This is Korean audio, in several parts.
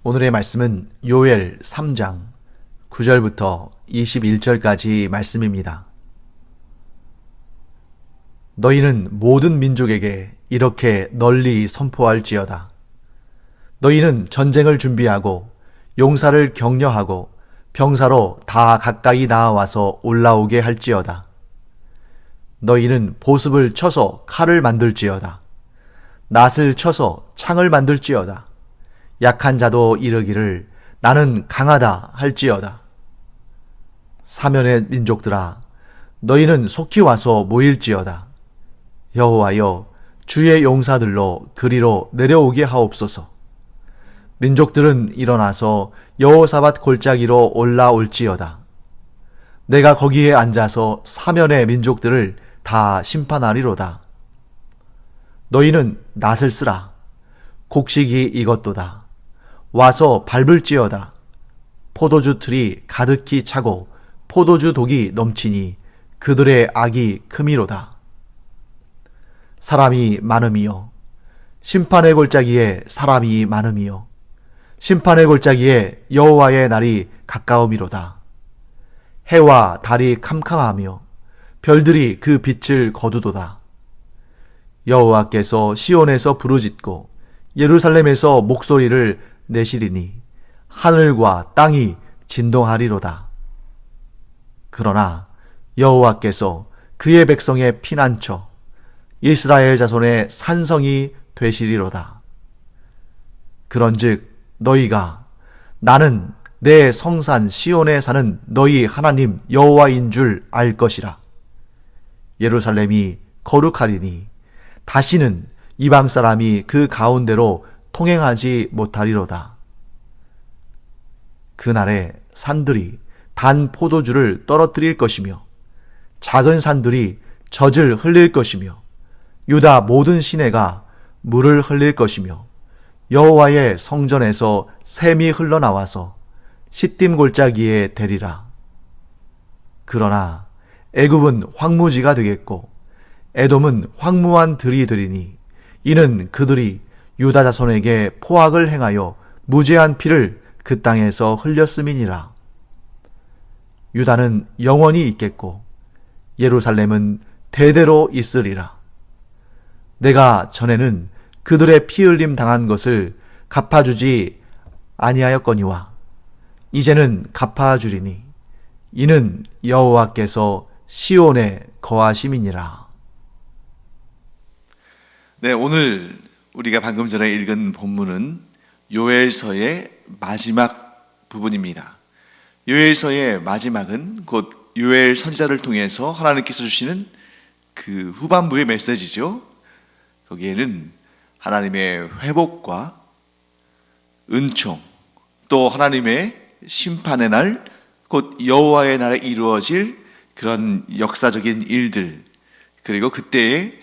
오늘의 말씀은 요엘 3장 9절부터 21절까지 말씀입니다. 너희는 모든 민족에게 이렇게 널리 선포할지어다. 너희는 전쟁을 준비하고 용사를 격려하고 병사로 다 가까이 나아와서 올라오게 할지어다. 너희는 보습을 쳐서 칼을 만들지어다. 낫을 쳐서 창을 만들지어다. 약한 자도 이르기를 나는 강하다 할지어다. 사면의 민족들아, 너희는 속히 와서 모일지어다. 여호와여, 주의 용사들로 그리로 내려오게 하옵소서. 민족들은 일어나서 여호사밧 골짜기로 올라올지어다. 내가 거기에 앉아서 사면의 민족들을 다 심판하리로다. 너희는 낫을 쓰라. 곡식이 익었도다. 와서 밟을지어다. 포도주 틀이 가득히 차고 포도주 독이 넘치니 그들의 악이 크미로다. 사람이 많음이여, 심판의 골짜기에 사람이 많음이여, 심판의 골짜기에 여호와의 날이 가까움이로다. 해와 달이 캄캄하며 별들이 그 빛을 거두도다. 여호와께서 시온에서 부르짖고 예루살렘에서 목소리를 내시리니 하늘과 땅이 진동하리로다. 그러나 여호와께서 그의 백성의 피난처 이스라엘 자손의 산성이 되시리로다. 그런즉 너희가 나는 내 성산 시온에 사는 너희 하나님 여호와인 줄 알 것이라. 예루살렘이 거룩하리니 다시는 이방 사람이 그 가운데로 통행하지 못하리로다. 그날에 산들이 단 포도주를 떨어뜨릴 것이며 작은 산들이 젖을 흘릴 것이며 유다 모든 시내가 물을 흘릴 것이며 여호와의 성전에서 샘이 흘러나와서 시딤 골짜기에 대리라. 그러나 애굽은 황무지가 되겠고 에돔은 황무한 들이 되리니 이는 그들이 유다 자손에게 포악을 행하여 무죄한 피를 그 땅에서 흘렸음이니라. 유다는 영원히 있겠고 예루살렘은 대대로 있으리라. 내가 전에는 그들의 피 흘림 당한 것을 갚아주지 아니하였거니와 이제는 갚아주리니 이는 여호와께서 시온에 거하심이니라. 네, 오늘 우리가 방금 전에 읽은 본문은 요엘서의 마지막 부분입니다. 요엘서의 마지막은 곧 요엘 선지자를 통해서 하나님께서 주시는 그 후반부의 메시지죠. 거기에는 하나님의 회복과 은총, 또 하나님의 심판의 날, 곧 여호와의 날에 이루어질 그런 역사적인 일들, 그리고 그때에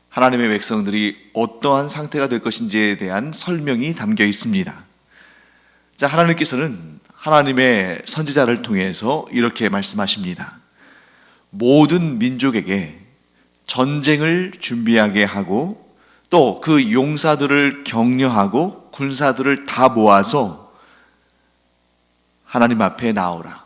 하나님의 백성들이 어떠한 상태가 될 것인지에 대한 설명이 담겨 있습니다. 자, 하나님께서는 하나님의 선지자를 통해서 이렇게 말씀하십니다. 모든 민족에게 전쟁을 준비하게 하고 또 그 용사들을 격려하고 군사들을 다 모아서 하나님 앞에 나오라.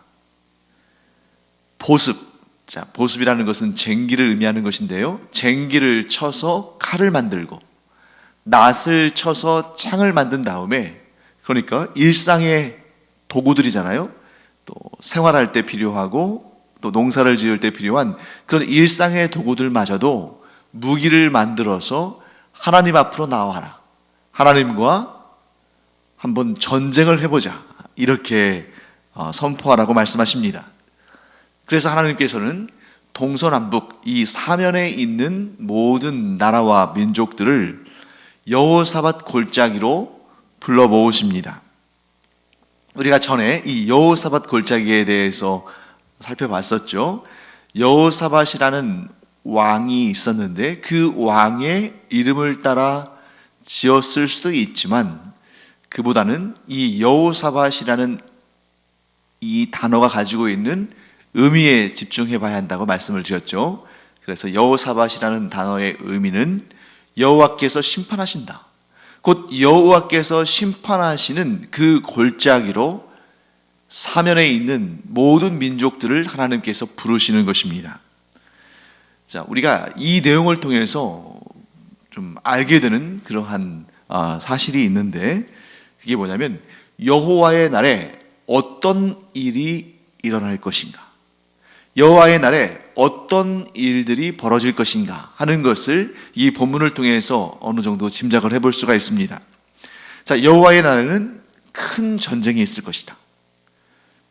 보습. 자, 보습이라는 것은 쟁기를 의미하는 것인데요. 쟁기를 쳐서 칼을 만들고 낫을 쳐서 창을 만든 다음에, 그러니까 일상의 도구들이잖아요. 또 생활할 때 필요하고 또 농사를 지을 때 필요한 그런 일상의 도구들마저도 무기를 만들어서 하나님 앞으로 나와라. 하나님과 한번 전쟁을 해보자. 이렇게 선포하라고 말씀하십니다. 그래서 하나님께서는 동서남북 이 사면에 있는 모든 나라와 민족들을 여호사밧 골짜기로 불러 모으십니다. 우리가 전에 이 여호사밧 골짜기에 대해서 살펴봤었죠. 여호사밧이라는 왕이 있었는데 그 왕의 이름을 따라 지었을 수도 있지만 그보다는 이 여호사밧이라는 이 단어가 가지고 있는 의미에 집중해 봐야 한다고 말씀을 드렸죠. 그래서 여호사밧이라는 단어의 의미는 여호와께서 심판하신다. 곧 여호와께서 심판하시는 그 골짜기로 사면에 있는 모든 민족들을 하나님께서 부르시는 것입니다. 자, 우리가 이 내용을 통해서 좀 알게 되는 그러한 사실이 있는데, 그게 뭐냐면 여호와의 날에 어떤 일이 일어날 것인가, 여호와의 날에 어떤 일들이 벌어질 것인가 하는 것을 이 본문을 통해서 어느 정도 짐작을 해볼 수가 있습니다. 자, 여호와의 날에는 큰 전쟁이 있을 것이다.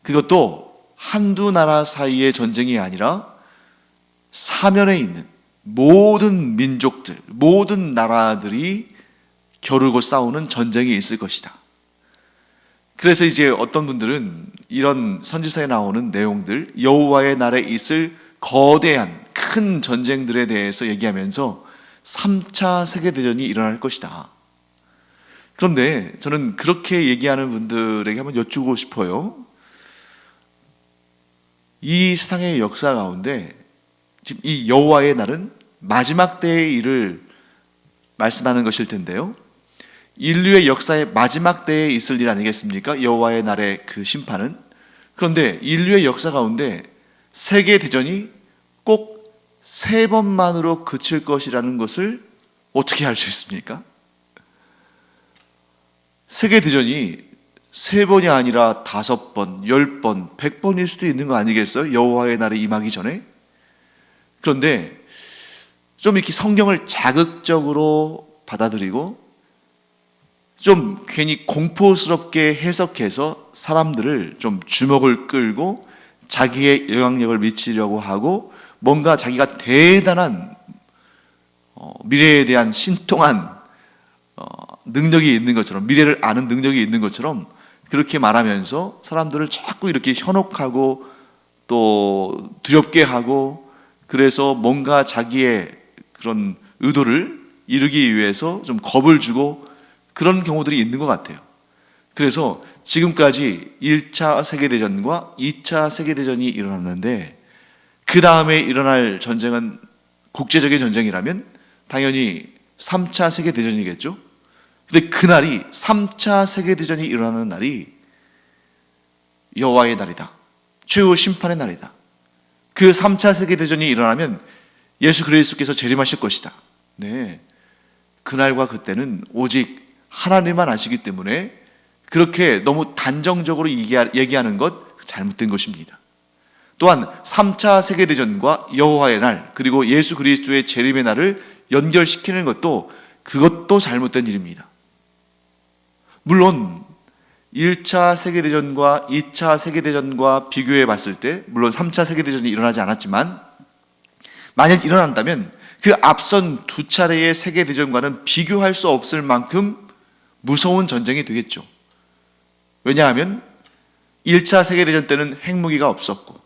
그것도 한두 나라 사이의 전쟁이 아니라 사면에 있는 모든 민족들, 모든 나라들이 겨루고 싸우는 전쟁이 있을 것이다. 그래서 이제 어떤 분들은 이런 선지서에 나오는 내용들, 여호와의 날에 있을 거대한 큰 전쟁들에 대해서 얘기하면서 3차 세계대전이 일어날 것이다. 그런데 저는 그렇게 얘기하는 분들에게 한번 여쭈고 싶어요. 이 세상의 역사 가운데 지금 이 여호와의 날은 마지막 때의 일을 말씀하는 것일 텐데요, 인류의 역사의 마지막 때에 있을 일 아니겠습니까? 여호와의 날의 그 심판은. 그런데 인류의 역사 가운데 세계 대전이 꼭 3번만으로 그칠 것이라는 것을 어떻게 알 수 있습니까? 세계 대전이 3번이 아니라 5번, 10번, 100번일 수도 있는 거 아니겠어요? 여호와의 날에 임하기 전에. 그런데 좀 이렇게 성경을 자극적으로 받아들이고 좀 괜히 공포스럽게 해석해서 사람들을 좀 주목을 끌고 자기의 영향력을 미치려고 하고, 뭔가 자기가 대단한 미래에 대한 신통한 능력이 있는 것처럼, 미래를 아는 능력이 있는 것처럼 그렇게 말하면서 사람들을 자꾸 이렇게 현혹하고 또 두렵게 하고, 그래서 뭔가 자기의 그런 의도를 이루기 위해서 좀 겁을 주고 그런 경우들이 있는 것 같아요. 그래서 지금까지 1차 세계대전과 2차 세계대전이 일어났는데, 그 다음에 일어날 전쟁은 국제적인 전쟁이라면 당연히 3차 세계대전이겠죠. 근데 그날이 3차 세계대전이 일어나는 날이 여호와의 날이다. 최후 심판의 날이다. 그 3차 세계대전이 일어나면 예수 그리스도께서 재림하실 것이다. 네, 그날과 그때는 오직 하나님만 아시기 때문에 그렇게 너무 단정적으로 얘기하는 것 잘못된 것입니다. 또한 3차 세계대전과 여호와의 날, 그리고 예수 그리스도의 재림의 날을 연결시키는 것도 그것도 잘못된 일입니다. 물론 1차 세계대전과 2차 세계대전과 비교해 봤을 때, 물론 3차 세계대전이 일어나지 않았지만 만약 일어난다면 그 앞선 2차례의 세계대전과는 비교할 수 없을 만큼 무서운 전쟁이 되겠죠. 왜냐하면 1차 세계대전 때는 핵무기가 없었고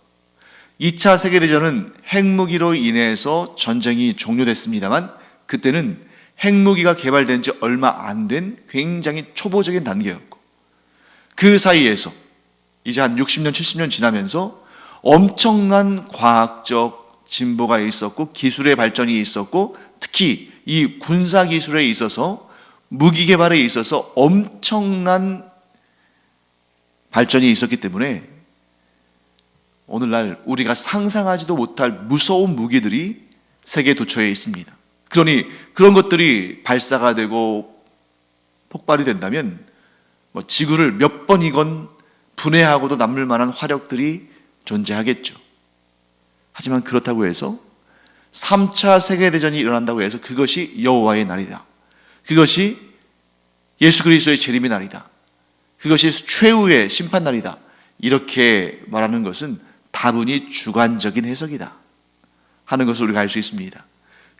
2차 세계대전은 핵무기로 인해서 전쟁이 종료됐습니다만, 그때는 핵무기가 개발된 지 얼마 안 된 굉장히 초보적인 단계였고, 그 사이에서 이제 한 60년, 70년 지나면서 엄청난 과학적 진보가 있었고 기술의 발전이 있었고, 특히 이 군사 기술에 있어서, 무기 개발에 있어서 엄청난 발전이 있었기 때문에 오늘날 우리가 상상하지도 못할 무서운 무기들이 세계 도처에 있습니다. 그러니 그런 것들이 발사가 되고 폭발이 된다면 지구를 몇 번이건 분해하고도 남을 만한 화력들이 존재하겠죠. 하지만 그렇다고 해서 3차 세계대전이 일어난다고 해서 그것이 여호와의 날이다, 그것이 예수 그리스도의 재림의 날이다, 그것이 최후의 심판 날이다, 이렇게 말하는 것은 다분히 주관적인 해석이다 하는 것을 우리가 알 수 있습니다.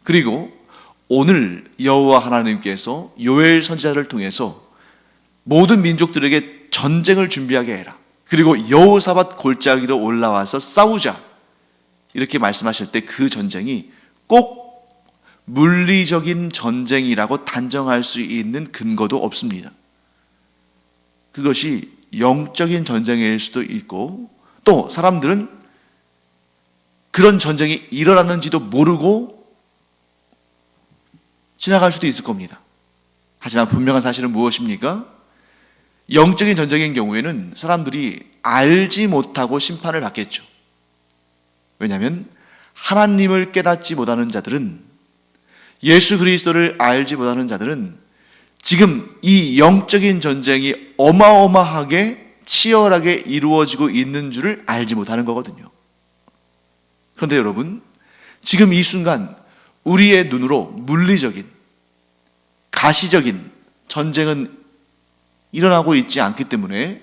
그리고 오늘 여호와 하나님께서 요엘 선지자를 통해서 모든 민족들에게 전쟁을 준비하게 해라, 그리고 여호사밧 골짜기로 올라와서 싸우자, 이렇게 말씀하실 때 그 전쟁이 꼭 물리적인 전쟁이라고 단정할 수 있는 근거도 없습니다. 그것이 영적인 전쟁일 수도 있고, 또 사람들은 그런 전쟁이 일어났는지도 모르고 지나갈 수도 있을 겁니다. 하지만 분명한 사실은 무엇입니까? 영적인 전쟁인 경우에는 사람들이 알지 못하고 심판을 받겠죠. 왜냐하면 하나님을 깨닫지 못하는 자들은, 예수 그리스도를 알지 못하는 자들은 지금 이 영적인 전쟁이 어마어마하게 치열하게 이루어지고 있는 줄을 알지 못하는 거거든요. 그런데 여러분, 지금 이 순간 우리의 눈으로 물리적인, 가시적인 전쟁은 일어나고 있지 않기 때문에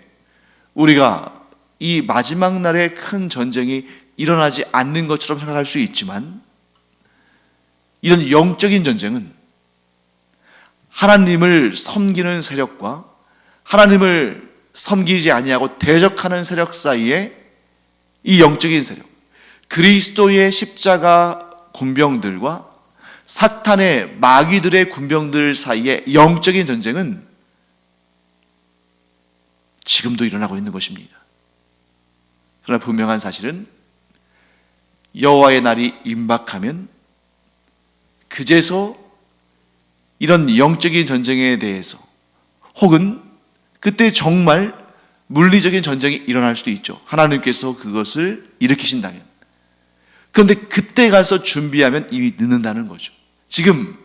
우리가 이 마지막 날에 큰 전쟁이 일어나지 않는 것처럼 생각할 수 있지만, 이런 영적인 전쟁은 하나님을 섬기는 세력과 하나님을 섬기지 아니하고 대적하는 세력 사이에, 이 영적인 세력, 그리스도의 십자가 군병들과 사탄의 마귀들의 군병들 사이의 영적인 전쟁은 지금도 일어나고 있는 것입니다. 그러나 분명한 사실은 여호와의 날이 임박하면 그제서 이런 영적인 전쟁에 대해서, 혹은 그때 정말 물리적인 전쟁이 일어날 수도 있죠. 하나님께서 그것을 일으키신다면. 그런데 그때 가서 준비하면 이미 늦는다는 거죠. 지금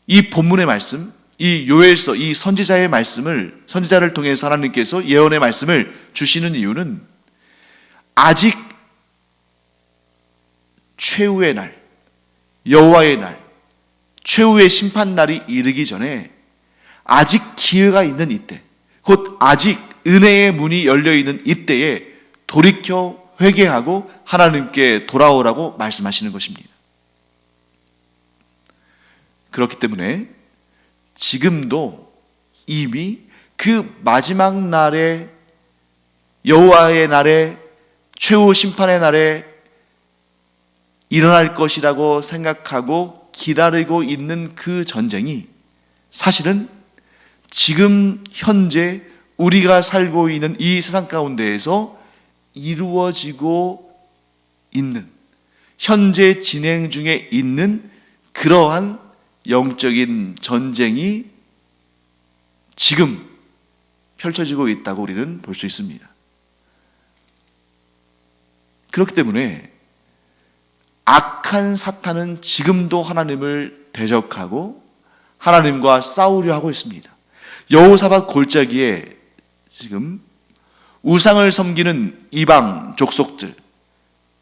이 본문의 말씀, 이 요엘서, 이 선지자의 말씀을, 선지자를 통해서 하나님께서 예언의 말씀을 주시는 이유는 아직 최후의 날, 여호와의 날, 최후의 심판 날이 이르기 전에 아직 기회가 있는 이때, 곧 아직 은혜의 문이 열려있는 이때에 돌이켜 회개하고 하나님께 돌아오라고 말씀하시는 것입니다. 그렇기 때문에 지금도 이미 그 마지막 날에, 여호와의 날에, 최후 심판의 날에 일어날 것이라고 생각하고 기다리고 있는 그 전쟁이 사실은 지금 현재 우리가 살고 있는 이 세상 가운데에서 이루어지고 있는, 현재 진행 중에 있는 그러한 영적인 전쟁이 지금 펼쳐지고 있다고 우리는 볼 수 있습니다. 그렇기 때문에 악한 사탄은 지금도 하나님을 대적하고 하나님과 싸우려 하고 있습니다. 여호사밧 골짜기에 지금 우상을 섬기는 이방 족속들,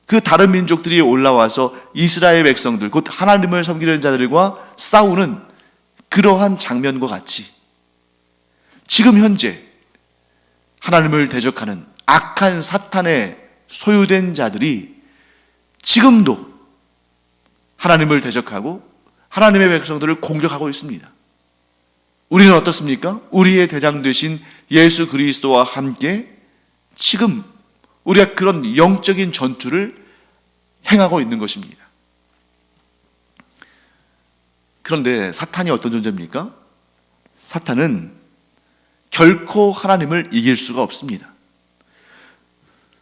그 다른 민족들이 올라와서 이스라엘 백성들, 곧 하나님을 섬기는 자들과 싸우는 그러한 장면과 같이 지금 현재 하나님을 대적하는 악한 사탄의 소유된 자들이 지금도 하나님을 대적하고 하나님의 백성들을 공격하고 있습니다. 우리는 어떻습니까? 우리의 대장 되신 예수 그리스도와 함께 지금 우리가 그런 영적인 전투를 행하고 있는 것입니다. 그런데 사탄이 어떤 존재입니까? 사탄은 결코 하나님을 이길 수가 없습니다.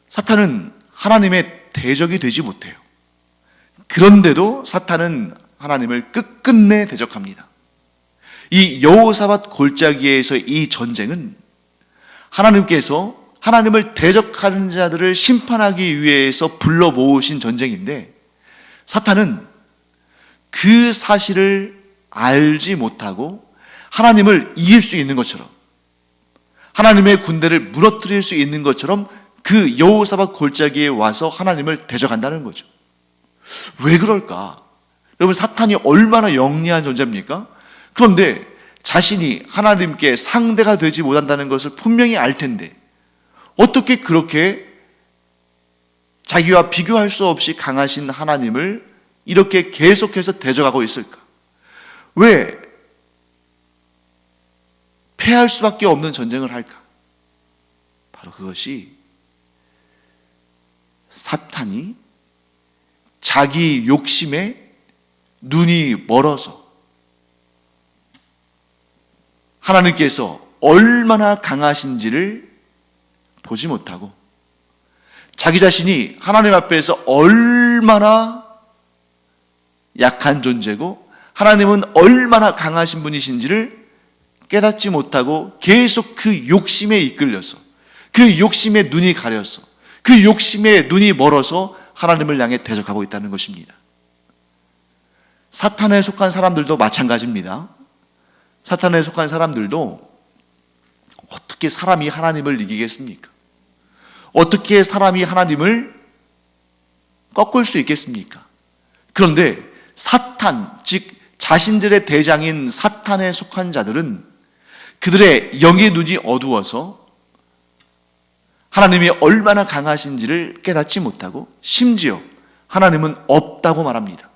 사탄은 하나님의 대적이 되지 못해요. 그런데도 사탄은 하나님을 끝끝내 대적합니다. 이 여호사밧 골짜기에서 이 전쟁은 하나님께서 하나님을 대적하는 자들을 심판하기 위해서 불러 모으신 전쟁인데, 사탄은 그 사실을 알지 못하고 하나님을 이길 수 있는 것처럼, 하나님의 군대를 무너뜨릴 수 있는 것처럼 그 여호사밧 골짜기에 와서 하나님을 대적한다는 거죠. 왜 그럴까? 여러분, 사탄이 얼마나 영리한 존재입니까? 그런데 자신이 하나님께 상대가 되지 못한다는 것을 분명히 알 텐데 어떻게 그렇게 자기와 비교할 수 없이 강하신 하나님을 이렇게 계속해서 대적하고 있을까? 왜 패할 수밖에 없는 전쟁을 할까? 바로 그것이 사탄이 자기 욕심에 눈이 멀어서 하나님께서 얼마나 강하신지를 보지 못하고 자기 자신이 하나님 앞에서 얼마나 약한 존재고 하나님은 얼마나 강하신 분이신지를 깨닫지 못하고 계속 그 욕심에 이끌려서, 그 욕심에 눈이 가려서, 그 욕심에 눈이 멀어서 하나님을 향해 대적하고 있다는 것입니다. 사탄에 속한 사람들도 마찬가지입니다. 사탄에 속한 사람들도 어떻게 사람이 하나님을 이기겠습니까? 어떻게 사람이 하나님을 꺾을 수 있겠습니까? 그런데 사탄, 즉 자신들의 대장인 사탄에 속한 자들은 그들의 영의 눈이 어두워서 하나님이 얼마나 강하신지를 깨닫지 못하고 심지어 하나님은 없다고 말합니다.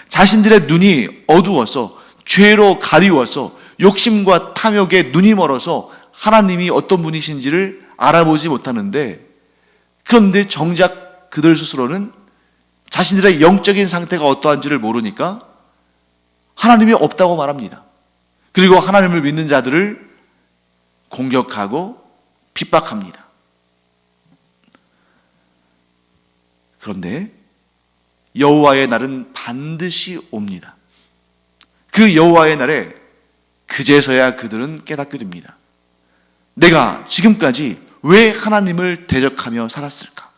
자신들의 눈이 어두워서 죄로 가리워서 욕심과 탐욕에 눈이 멀어서 하나님이 어떤 분이신지를 알아보지 못하는데, 그런데 정작 그들 스스로는 자신들의 영적인 상태가 어떠한지를 모르니까 하나님이 없다고 말합니다. 그리고 하나님을 믿는 자들을 공격하고 핍박합니다. 그런데 여호와의 날은 반드시 옵니다. 그 여호와의 날에 그제서야 그들은 깨닫게 됩니다. 내가 지금까지 왜 하나님을 대적하며 살았을까?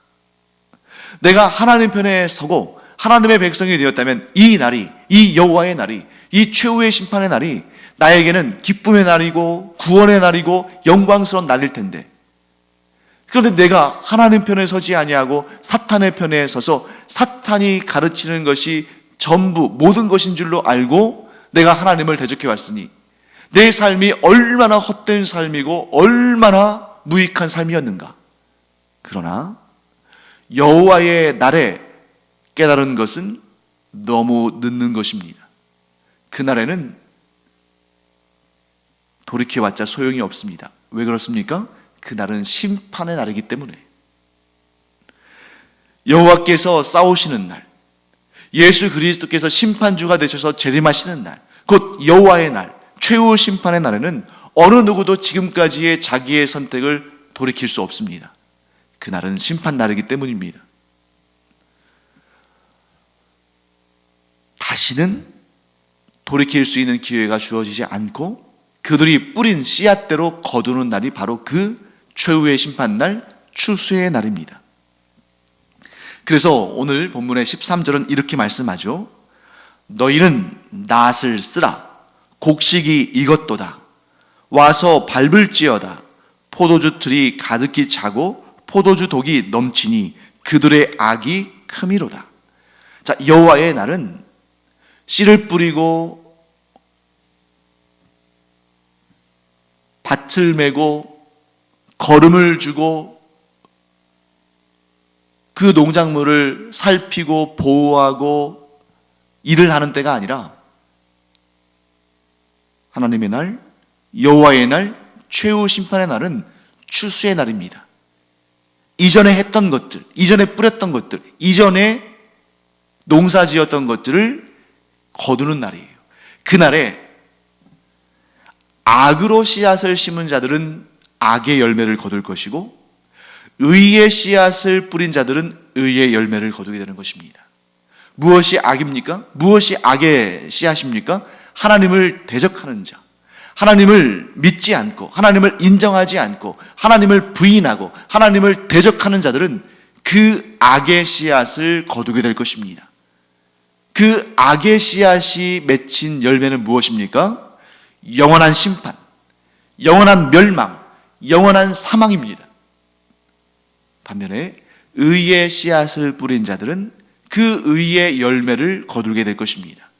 내가 하나님 편에 서고 하나님의 백성이 되었다면 이 날이, 이 여호와의 날이, 이 최후의 심판의 날이 나에게는 기쁨의 날이고 구원의 날이고 영광스러운 날일 텐데, 그런데 내가 하나님 편에 서지 아니하고 사탄의 편에 서서 사탄이 가르치는 것이 전부 모든 것인 줄로 알고 내가 하나님을 대적해 왔으니 내 삶이 얼마나 헛된 삶이고 얼마나 무익한 삶이었는가. 그러나 여호와의 날에 깨달은 것은 너무 늦는 것입니다. 그날에는 돌이켜봤자 소용이 없습니다. 왜 그렇습니까? 그날은 심판의 날이기 때문에. 여호와께서 싸우시는 날, 예수 그리스도께서 심판주가 되셔서 재림하시는 날, 곧 여호와의 날, 최후 심판의 날에는 어느 누구도 지금까지의 자기의 선택을 돌이킬 수 없습니다. 그날은 심판 날이기 때문입니다. 다시는 돌이킬 수 있는 기회가 주어지지 않고 그들이 뿌린 씨앗대로 거두는 날이 바로 그 최후의 심판날, 추수의 날입니다. 그래서 오늘 본문의 13절은 이렇게 말씀하죠. 너희는 낫을 쓰라. 곡식이 익었도다. 와서 밟을지어다. 포도주 틀이 가득히 차고 포도주 독이 넘치니 그들의 악이 크미로다. 자, 여호와의 날은 씨를 뿌리고 밭을 메고 거름을 주고 그 농작물을 살피고 보호하고 일을 하는 때가 아니라 하나님의 날, 여호와의 날, 최후 심판의 날은 추수의 날입니다. 이전에 했던 것들, 이전에 뿌렸던 것들, 이전에 농사지었던 것들을 거두는 날이에요. 그날에 악으로 씨앗을 심은 자들은 악의 열매를 거둘 것이고 의의 씨앗을 뿌린 자들은 의의 열매를 거두게 되는 것입니다. 무엇이 악입니까? 무엇이 악의 씨앗입니까? 하나님을 대적하는 자, 하나님을 믿지 않고 하나님을 인정하지 않고 하나님을 부인하고 하나님을 대적하는 자들은 그 악의 씨앗을 거두게 될 것입니다. 그 악의 씨앗이 맺힌 열매는 무엇입니까? 영원한 심판, 영원한 멸망, 영원한 사망입니다. 반면에 의의 씨앗을 뿌린 자들은 그 의의 열매를 거두게 될 것입니다.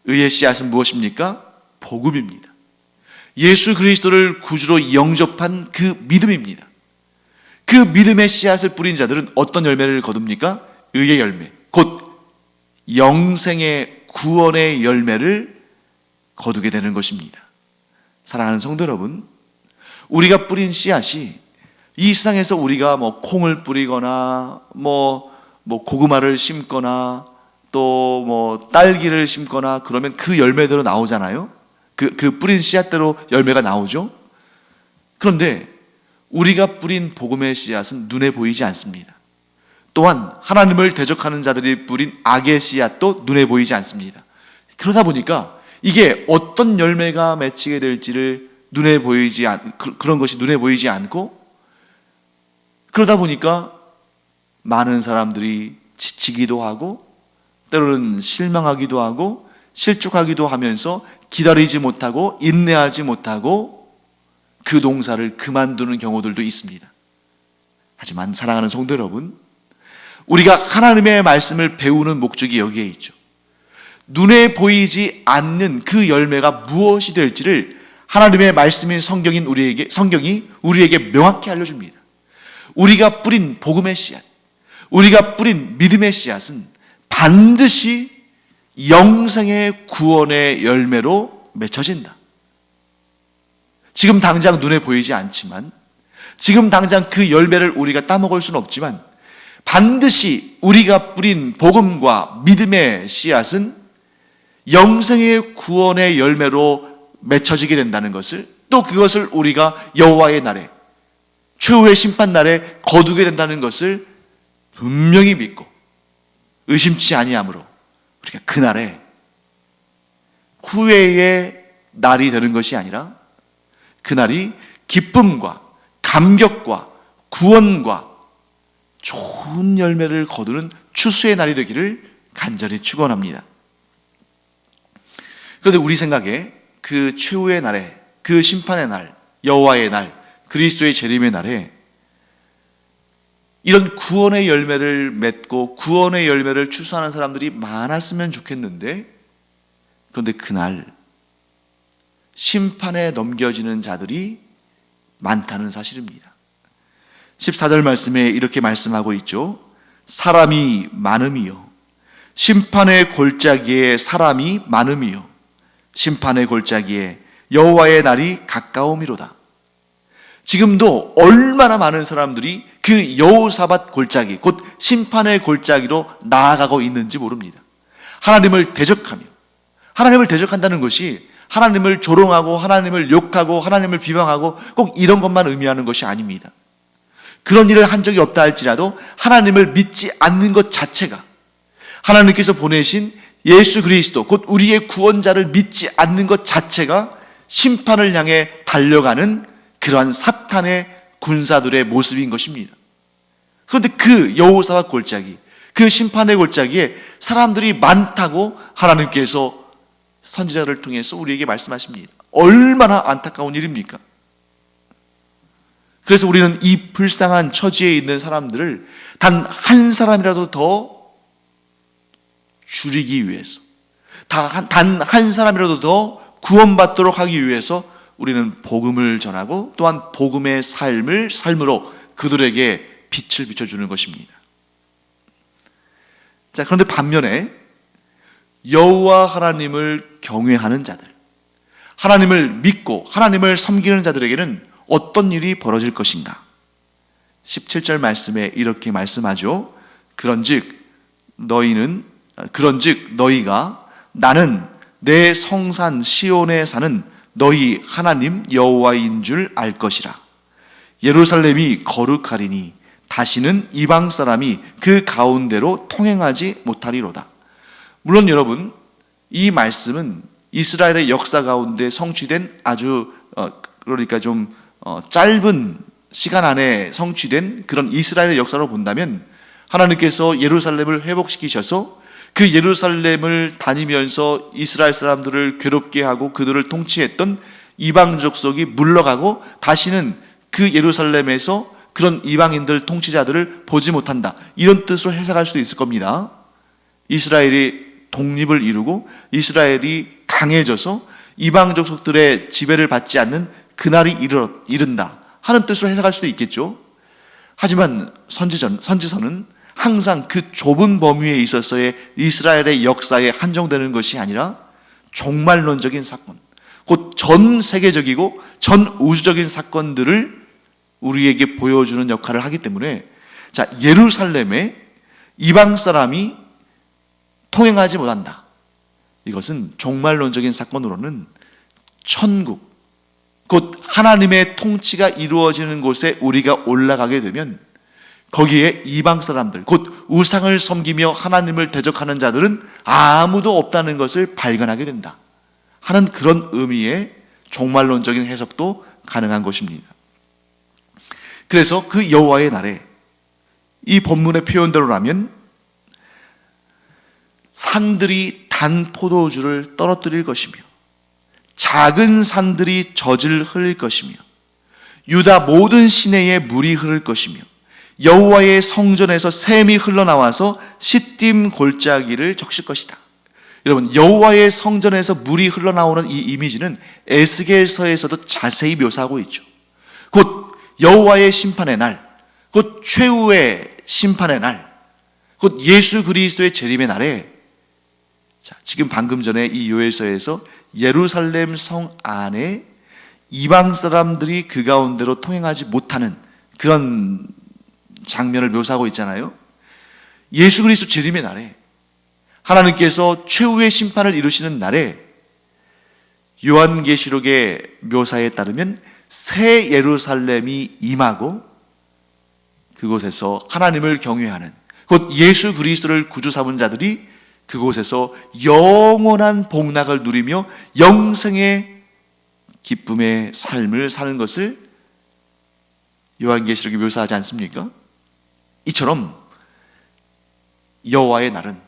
의의 씨앗은 무엇입니까? 복음입니다. 예수 그리스도를 구주로 영접한 그 믿음입니다. 그 믿음의 씨앗을 뿌린 자들은 어떤 열매를 거둡니까? 의의 열매, 곧 영생의 구원의 열매를 거두게 되는 것입니다. 사랑하는 성도 여러분, 우리가 뿌린 씨앗이 이 세상에서 우리가 콩을 뿌리거나 고구마를 심거나 또 딸기를 심거나 그러면 그 열매대로 나오잖아요. 그 뿌린 씨앗대로 열매가 나오죠. 그런데 우리가 뿌린 복음의 씨앗은 눈에 보이지 않습니다. 또한 하나님을 대적하는 자들이 뿌린 악의 씨앗도 눈에 보이지 않습니다. 그러다 보니까 이게 어떤 열매가 맺히게 될지를 그런 것이 눈에 보이지 않고, 그러다 보니까 많은 사람들이 지치기도 하고 때로는 실망하기도 하고 실족하기도 하면서 기다리지 못하고 인내하지 못하고 그 농사를 그만두는 경우들도 있습니다. 하지만 사랑하는 성도 여러분, 우리가 하나님의 말씀을 배우는 목적이 여기에 있죠. 눈에 보이지 않는 그 열매가 무엇이 될지를 하나님의 말씀인 성경이 우리에게 명확히 알려줍니다. 우리가 뿌린 복음의 씨앗, 우리가 뿌린 믿음의 씨앗은 반드시 영생의 구원의 열매로 맺혀진다. 지금 당장 눈에 보이지 않지만, 지금 당장 그 열매를 우리가 따먹을 수는 없지만, 반드시 우리가 뿌린 복음과 믿음의 씨앗은 영생의 구원의 열매로 맺혀지게 된다는 것을, 또 그것을 우리가 여호와의 날에, 최후의 심판 날에 거두게 된다는 것을 분명히 믿고 의심치 아니하므로 우리가 그날에 후회의 날이 되는 것이 아니라 그날이 기쁨과 감격과 구원과 좋은 열매를 거두는 추수의 날이 되기를 간절히 축원합니다. 그런데 우리 생각에 그 최후의 날에, 그 심판의 날, 여호와의 날, 그리스도의 재림의 날에 이런 구원의 열매를 맺고 구원의 열매를 추수하는 사람들이 많았으면 좋겠는데, 그런데 그날 심판에 넘겨지는 자들이 많다는 사실입니다. 14절 말씀에 이렇게 말씀하고 있죠. 사람이 많음이요, 심판의 골짜기에 사람이 많음이요, 심판의 골짜기에 여호와의 날이 가까움이로다. 지금도 얼마나 많은 사람들이 그 여호사밧 골짜기, 곧 심판의 골짜기로 나아가고 있는지 모릅니다. 하나님을 대적하며, 하나님을 대적한다는 것이 하나님을 조롱하고 하나님을 욕하고 하나님을 비방하고 꼭 이런 것만 의미하는 것이 아닙니다. 그런 일을 한 적이 없다 할지라도 하나님을 믿지 않는 것 자체가, 하나님께서 보내신 예수 그리스도 곧 우리의 구원자를 믿지 않는 것 자체가 심판을 향해 달려가는 그러한 사탄의 군사들의 모습인 것입니다. 그런데 그 여호사밧 골짜기, 그 심판의 골짜기에 사람들이 많다고 하나님께서 선지자를 통해서 우리에게 말씀하십니다. 얼마나 안타까운 일입니까? 그래서 우리는 이 불쌍한 처지에 있는 사람들을 단 한 사람이라도 더 줄이기 위해서, 단 한 사람이라도 더 구원받도록 하기 위해서 우리는 복음을 전하고 또한 복음의 삶으로 그들에게 빛을 비춰주는 것입니다. 자, 그런데 반면에 여호와 하나님을 경외하는 자들, 하나님을 믿고 하나님을 섬기는 자들에게는 어떤 일이 벌어질 것인가? 17절 말씀에 이렇게 말씀하죠. 그런즉 너희가 나는 내 성산 시온에 사는 너희 하나님 여호와인 줄 알 것이라. 예루살렘이 거룩하리니 다시는 이방 사람이 그 가운데로 통행하지 못하리로다. 물론 여러분, 이 말씀은 이스라엘의 역사 가운데 성취된 아주 그러니까 좀 짧은 시간 안에 성취된 그런 이스라엘의 역사로 본다면, 하나님께서 예루살렘을 회복시키셔서 그 예루살렘을 다니면서 이스라엘 사람들을 괴롭게 하고 그들을 통치했던 이방 족속이 물러가고 다시는 그 예루살렘에서 그런 이방인들 통치자들을 보지 못한다, 이런 뜻으로 해석할 수도 있을 겁니다. 이스라엘이 독립을 이루고 이스라엘이 강해져서 이방 족속들의 지배를 받지 않는 그날이 이른다 하는 뜻으로 해석할 수도 있겠죠. 하지만 선지서는 항상 그 좁은 범위에 있어서의 이스라엘의 역사에 한정되는 것이 아니라 종말론적인 사건, 곧 전 세계적이고 전 우주적인 사건들을 우리에게 보여주는 역할을 하기 때문에, 자, 예루살렘에 이방 사람이 통행하지 못한다, 이것은 종말론적인 사건으로는 천국, 곧 하나님의 통치가 이루어지는 곳에 우리가 올라가게 되면 거기에 이방 사람들, 곧 우상을 섬기며 하나님을 대적하는 자들은 아무도 없다는 것을 발견하게 된다 하는 그런 의미의 종말론적인 해석도 가능한 것입니다. 그래서 그 여호와의 날에 이 본문의 표현대로라면 산들이 단 포도주를 떨어뜨릴 것이며 작은 산들이 젖을 흘릴 것이며 유다 모든 시내에 물이 흐를 것이며 여호와의 성전에서 샘이 흘러나와서 시딤 골짜기를 적실 것이다. 여러분, 여호와의 성전에서 물이 흘러나오는 이 이미지는 에스겔서에서도 자세히 묘사하고 있죠. 곧 여호와의 심판의 날, 곧 최후의 심판의 날, 곧 예수 그리스도의 재림의 날에, 자, 지금 방금 전에 이 요엘서에서 예루살렘 성 안에 이방 사람들이 그 가운데로 통행하지 못하는 그런 장면을 묘사하고 있잖아요. 예수 그리스도 재림의 날에, 하나님께서 최후의 심판을 이루시는 날에 요한계시록의 묘사에 따르면 새 예루살렘이 임하고 그곳에서 하나님을 경외하는, 곧 예수 그리스도를 구주 삼은 자들이 그곳에서 영원한 복락을 누리며 영생의 기쁨의 삶을 사는 것을 요한계시록이 묘사하지 않습니까? 이처럼 여호와의 날은,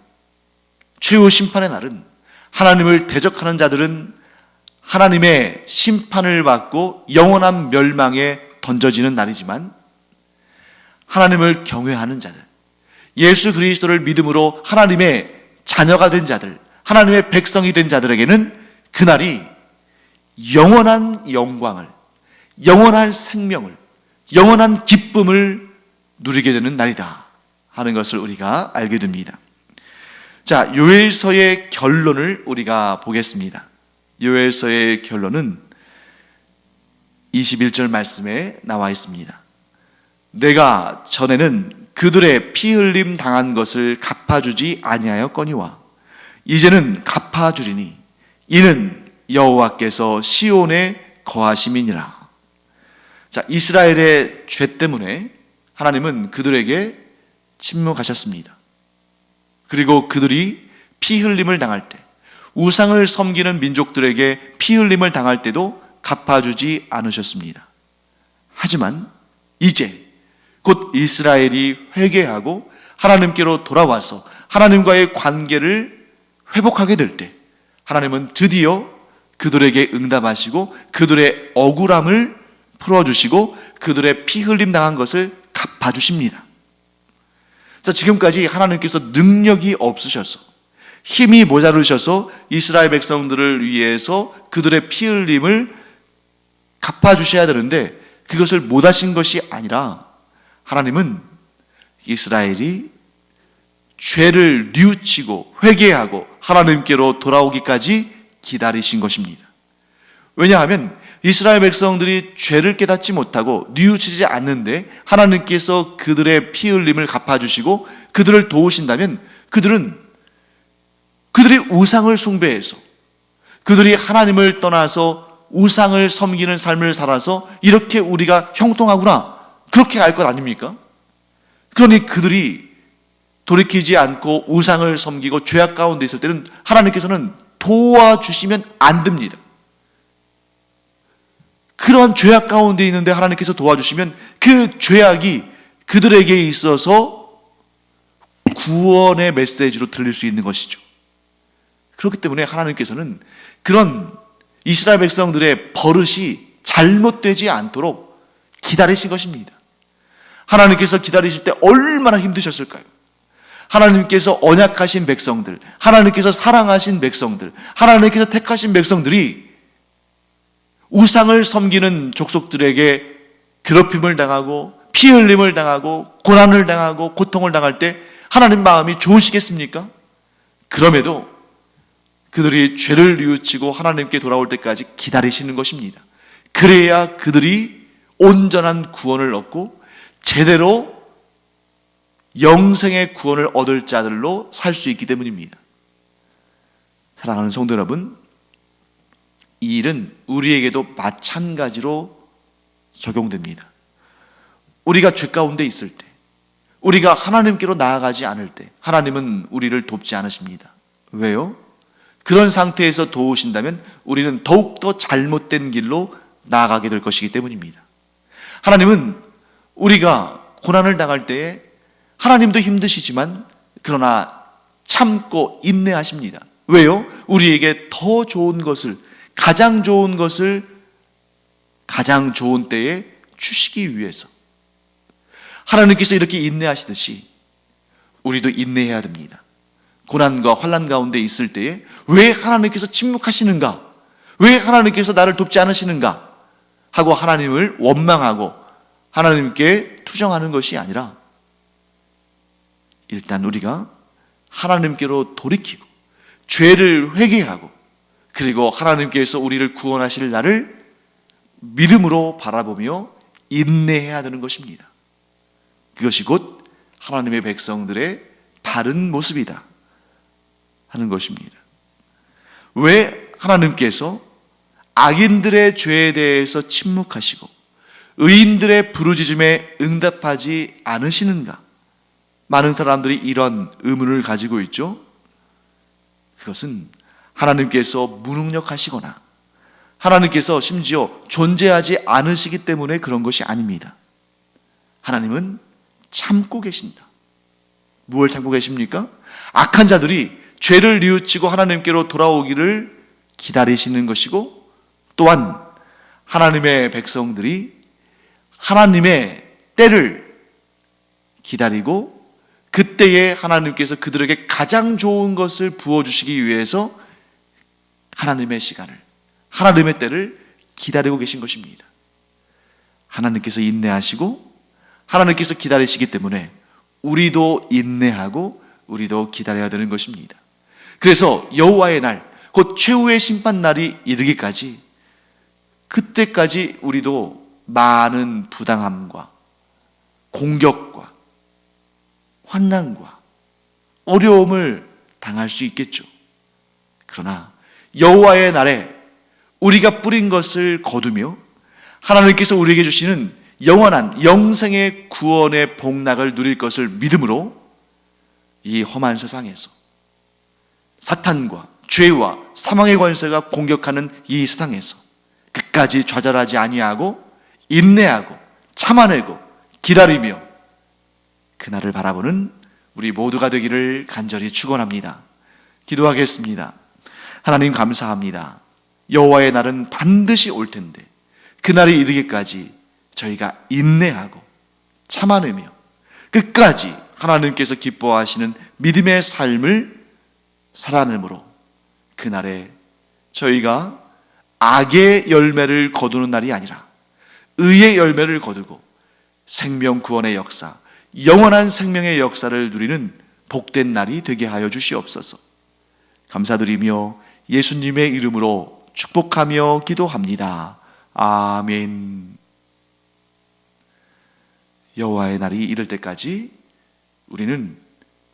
최후 심판의 날은, 하나님을 대적하는 자들은 하나님의 심판을 받고 영원한 멸망에 던져지는 날이지만, 하나님을 경외하는 자들, 예수 그리스도를 믿음으로 하나님의 자녀가 된 자들, 하나님의 백성이 된 자들에게는 그날이 영원한 영광을, 영원한 생명을, 영원한 기쁨을 누리게 되는 날이다 하는 것을 우리가 알게 됩니다. 자, 요엘서의 결론을 우리가 보겠습니다. 요엘서의 결론은 21절 말씀에 나와 있습니다. 내가 전에는 그들의 피 흘림 당한 것을 갚아주지 아니하였거니와 이제는 갚아주리니 이는 여호와께서 시온에 거하심이니라. 자, 이스라엘의 죄 때문에 하나님은 그들에게 침묵하셨습니다. 그리고 그들이 피 흘림을 당할 때, 우상을 섬기는 민족들에게 피 흘림을 당할 때도 갚아주지 않으셨습니다. 하지만 이제 곧 이스라엘이 회개하고 하나님께로 돌아와서 하나님과의 관계를 회복하게 될 때, 하나님은 드디어 그들에게 응답하시고 그들의 억울함을 풀어주시고 그들의 피 흘림 당한 것을 갚아주십니다. 자, 지금까지 하나님께서 능력이 없으셔서, 힘이 모자르셔서 이스라엘 백성들을 위해서 그들의 피 흘림을 갚아주셔야 되는데 그것을 못하신 것이 아니라 하나님은 이스라엘이 죄를 뉘우치고 회개하고 하나님께로 돌아오기까지 기다리신 것입니다. 왜냐하면 이스라엘 백성들이 죄를 깨닫지 못하고 뉘우치지 않는데 하나님께서 그들의 피 흘림을 갚아주시고 그들을 도우신다면 그들이 우상을 숭배해서, 그들이 하나님을 떠나서 우상을 섬기는 삶을 살아서 이렇게 우리가 형통하구나, 그렇게 알 것 아닙니까? 그러니 그들이 돌이키지 않고 우상을 섬기고 죄악 가운데 있을 때는 하나님께서는 도와주시면 안 됩니다. 그러한 죄악 가운데 있는데 하나님께서 도와주시면 그 죄악이 그들에게 있어서 구원의 메시지로 들릴 수 있는 것이죠. 그렇기 때문에 하나님께서는 그런 이스라엘 백성들의 버릇이 잘못되지 않도록 기다리신 것입니다. 하나님께서 기다리실 때 얼마나 힘드셨을까요? 하나님께서 언약하신 백성들, 하나님께서 사랑하신 백성들, 하나님께서 택하신 백성들이 우상을 섬기는 족속들에게 괴롭힘을 당하고 피 흘림을 당하고 고난을 당하고 고통을 당할 때 하나님 마음이 좋으시겠습니까? 그럼에도 그들이 죄를 뉘우치고 하나님께 돌아올 때까지 기다리시는 것입니다. 그래야 그들이 온전한 구원을 얻고 제대로 영생의 구원을 얻을 자들로 살 수 있기 때문입니다. 사랑하는 성도 여러분, 이 일은 우리에게도 마찬가지로 적용됩니다. 우리가 죄 가운데 있을 때, 우리가 하나님께로 나아가지 않을 때 하나님은 우리를 돕지 않으십니다. 왜요? 그런 상태에서 도우신다면 우리는 더욱더 잘못된 길로 나아가게 될 것이기 때문입니다. 하나님은 우리가 고난을 당할 때에 하나님도 힘드시지만 그러나 참고 인내하십니다. 왜요? 우리에게 더 좋은 것을, 가장 좋은 것을 가장 좋은 때에 주시기 위해서. 하나님께서 이렇게 인내하시듯이 우리도 인내해야 됩니다. 고난과 환난 가운데 있을 때에 왜 하나님께서 침묵하시는가? 왜 하나님께서 나를 돕지 않으시는가? 하고 하나님을 원망하고 하나님께 투정하는 것이 아니라 일단 우리가 하나님께로 돌이키고 죄를 회개하고 그리고 하나님께서 우리를 구원하실 날을 믿음으로 바라보며 인내해야 되는 것입니다. 그것이 곧 하나님의 백성들의 바른 모습이다 하는 것입니다. 왜 하나님께서 악인들의 죄에 대해서 침묵하시고 의인들의 부르짖음에 응답하지 않으시는가? 많은 사람들이 이런 의문을 가지고 있죠. 그것은 하나님께서 무능력하시거나 하나님께서 심지어 존재하지 않으시기 때문에 그런 것이 아닙니다. 하나님은 참고 계신다. 무엇을 참고 계십니까? 악한 자들이 죄를 뉘우치고 하나님께로 돌아오기를 기다리시는 것이고, 또한 하나님의 백성들이 하나님의 때를 기다리고 그때에 하나님께서 그들에게 가장 좋은 것을 부어주시기 위해서 하나님의 시간을, 하나님의 때를 기다리고 계신 것입니다. 하나님께서 인내하시고 하나님께서 기다리시기 때문에 우리도 인내하고 우리도 기다려야 되는 것입니다. 그래서 여호와의 날, 곧 최후의 심판 날이 이르기까지, 그때까지 우리도 많은 부당함과 공격과 환난과 어려움을 당할 수 있겠죠. 그러나 여호와의 날에 우리가 뿌린 것을 거두며 하나님께서 우리에게 주시는 영원한 영생의 구원의 복락을 누릴 것을 믿음으로 이 험한 세상에서 사탄과 죄와 사망의 권세가 공격하는 이 세상에서 끝까지 좌절하지 아니하고 인내하고 참아내고 기다리며 그날을 바라보는 우리 모두가 되기를 간절히 축원합니다. 기도하겠습니다. 하나님 감사합니다. 여호와의 날은 반드시 올 텐데 그날이 이르기까지 저희가 인내하고 참아내며 끝까지 하나님께서 기뻐하시는 믿음의 삶을 살아내므로 그날에 저희가 악의 열매를 거두는 날이 아니라 의의 열매를 거두고 생명 구원의 역사, 영원한 생명의 역사를 누리는 복된 날이 되게 하여 주시옵소서. 감사드리며 예수님의 이름으로 축복하며 기도합니다. 아멘. 여호와의 날이 이를 때까지 우리는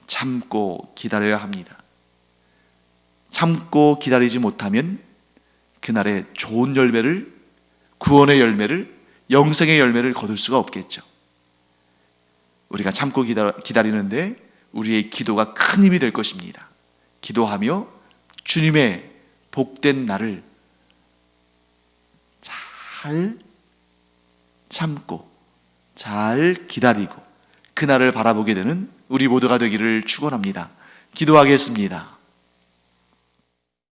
참고 기다려야 합니다. 참고 기다리지 못하면 그날의 좋은 열매를, 구원의 열매를, 영생의 열매를 거둘 수가 없겠죠. 우리가 참고 기다리는데 우리의 기도가 큰 힘이 될 것입니다. 기도하며 주님의 복된 날을 잘 참고 잘 기다리고 그날을 바라보게 되는 우리 모두가 되기를 축원합니다. 기도하겠습니다.